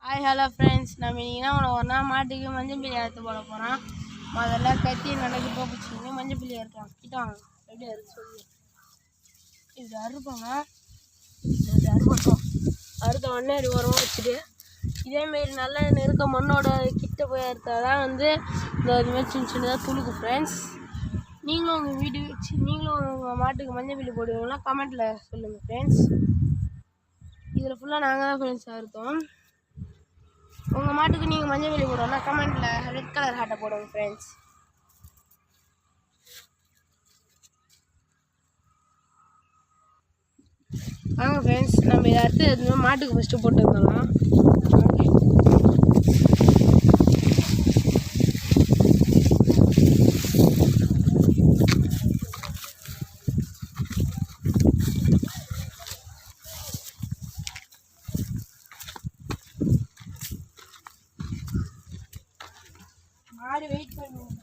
Hi hello friends, நம்ம இன்னைக்கு என்ன பண்ண போறோம்னா மாட்டுக்கு மஞ்சள் பிள்ளை அறுத்து போட போகிறோம். முதல்ல கத்தி நடக்கு போச்சுன்னு மஞ்சள் பிள்ளை அறுக்கலாம். கிட்ட வாங்க, எப்படி அறுத்து சொல்லி இப்படி அறுப்பாங்க. இப்படி அறுப்போம். அறுத்த உடனே இப்படி உரமாக வச்சுட்டு இதேமாரி நல்லா நெருக்க மண்ணோட கிட்ட போய் அறுத்தாதான் இந்த இதுமாதிரி சின்ன சின்னதாக துளுக்கு. ஃப்ரெண்ட்ஸ், நீங்களும் உங்கள் வீடு வச்சு நீங்களும் உங்கள் மாட்டுக்கு மஞ்சள் பிள்ளை போடுவீங்களா? கமெண்ட்டில் சொல்லுங்கள் ஃப்ரெண்ட்ஸ். இதில் ஃபுல்லாக நாங்கள் தான் ஃப்ரெண்ட்ஸ் அறுத்தோம். உங்கள் மாட்டுக்கு நீங்கள் மஞ்சள் பிள்ளை போடுவோம்னா கமெண்ட்டில் ரெட் கலர் ஹார்ட்டை போடுவோம் ஃப்ரெண்ட்ஸ். வாங்க ஃப்ரெண்ட்ஸ், நம்ம இதை அடுத்து மாட்டுக்கு ஃபஸ்ட்டு போட்டு வந்துடலாம். மாடு வெயிட் பண்ணுவோம்.